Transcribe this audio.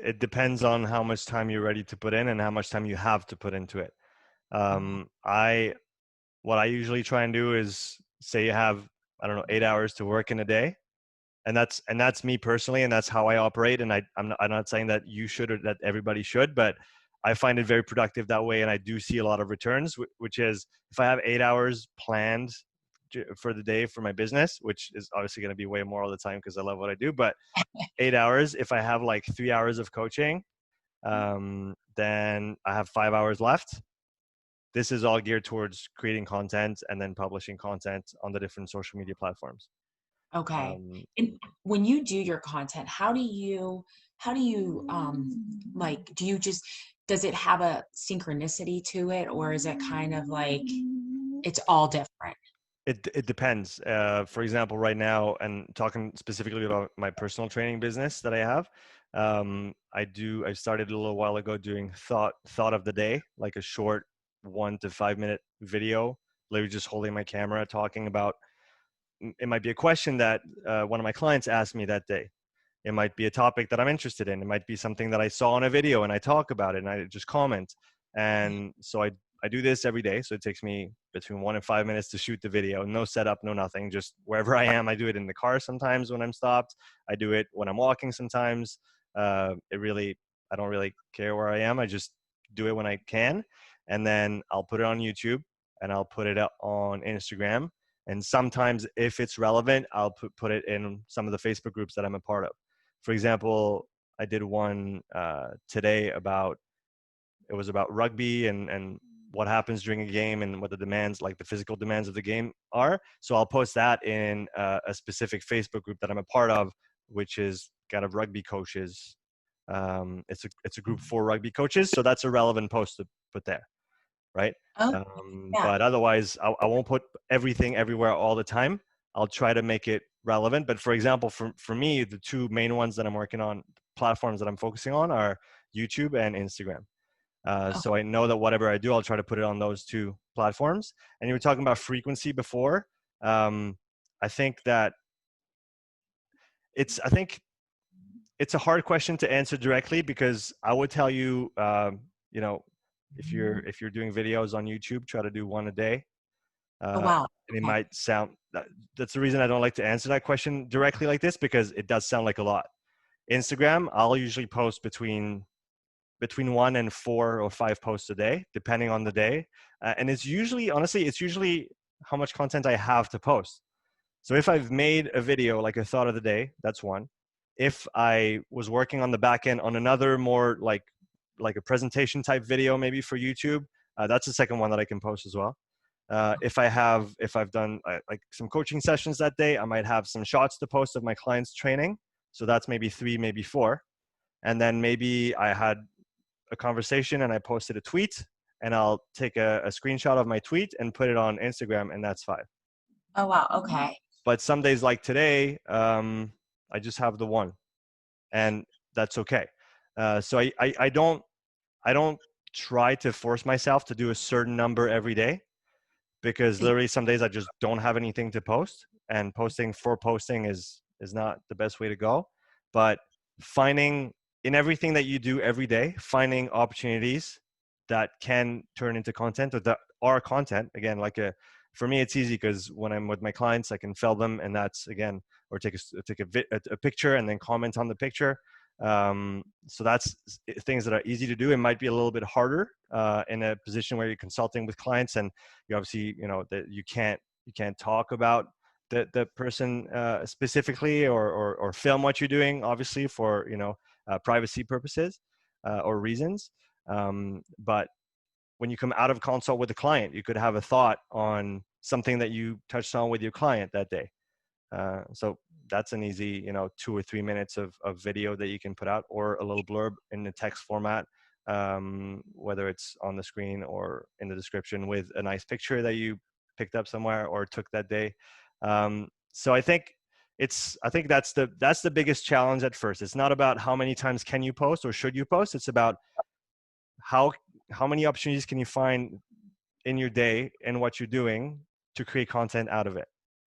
It depends on how much time you're ready to put in and how much time you have to put into it. Okay. I What I usually try and do is say you have, I don't know, 8 hours to work in a day, and that's me personally, and that's how I operate. And I'm not saying that you should or that everybody should, but I find it very productive that way, and I do see a lot of returns. Which is, if I have 8 hours planned for the day for my business, which is obviously going to be way more all the time because I love what I do, but 8 hours, if I have like 3 hours of coaching, then I have 5 hours left. This is all geared towards creating content and then publishing content on the different social media platforms. Okay. Um, And when you do your content, how do you like do you just does it have a synchronicity to it, or is it kind of like it's all different? it depends. For example, right now, and talking specifically about my personal training business that I have, I started a little while ago doing thought of the day, like a short 1 to 5 minute video, literally just holding my camera talking about. It might be a question that one of my clients asked me that day. It might be a topic that I'm interested in. It might be something that I saw in a video and I talk about it and I just comment. And so I do this every day. So it takes me between 1 and 5 minutes to shoot the video. No setup, no nothing. Just wherever I am. I do it in the car sometimes when I'm stopped. I do it when I'm walking sometimes. I don't really care where I am. I just do it when I can. And then I'll put it on YouTube and I'll put it up on Instagram. And sometimes, if it's relevant, I'll put it in some of the Facebook groups that I'm a part of. For example, I did one today about, it was about rugby and what happens during a game and what the demands, like the physical demands of the game are. So I'll post that in a specific Facebook group that I'm a part of, which is kind of rugby coaches. It's a group for rugby coaches, so that's a relevant post to put there, right? Oh, yeah. But otherwise, I won't put everything everywhere all the time. I'll try to make it relevant. But for example, for me, the two main ones that I'm working on, platforms that I'm focusing on, are YouTube and Instagram. So I know that whatever I do, I'll try to put it on those two platforms. And you were talking about frequency before. Um, I think that I think it's a hard question to answer directly, because I would tell you, you know, if you're doing videos on YouTube, try to do one a day. Oh, Uh, wow. and it Okay. might sound that's the reason I don't like to answer that question directly like this, because it does sound like a lot. Instagram, I'll usually post between 1 and 4 or 5 posts a day, depending on the day. And it's usually, honestly, it's usually how much content I have to post. So if I've made a video, like a thought of the day, that's one. If I was working on the back end on another more like a presentation type video, maybe for YouTube, that's the second one that I can post as well. If I've done like some coaching sessions that day, I might have some shots to post of my clients training. So that's maybe 3, maybe 4. And then maybe I had a conversation and I posted a tweet, and I'll take a screenshot of my tweet and put it on Instagram, and that's 5. Oh, wow. Okay. But some days like today, I just have the one, and that's okay. So I don't try to force myself to do a certain number every day, because literally some days I just don't have anything to post, and posting for posting is not the best way to go. But finding, in everything that you do every day, finding opportunities that can turn into content, or that are content. Again, for me, it's easy because when I'm with my clients, I can film them, and that's, again, or take a picture and then comment on the picture. So that's things that are easy to do. It might be a little bit harder in a position where you're consulting with clients, and you obviously, that you can't talk about the person specifically, or film what you're doing, obviously, for privacy purposes or reasons. But when you come out of consult with a client, you could have a thought on something that you touched on with your client that day. So that's an easy, 2 or 3 minutes of video that you can put out, or a little blurb in the text format, whether it's on the screen or in the description with a nice picture that you picked up somewhere or took that day. So I think that's the biggest challenge at first. It's not about how many times can you post or should you post. It's about how how many opportunities can you find in your day and what you're doing to create content out of it.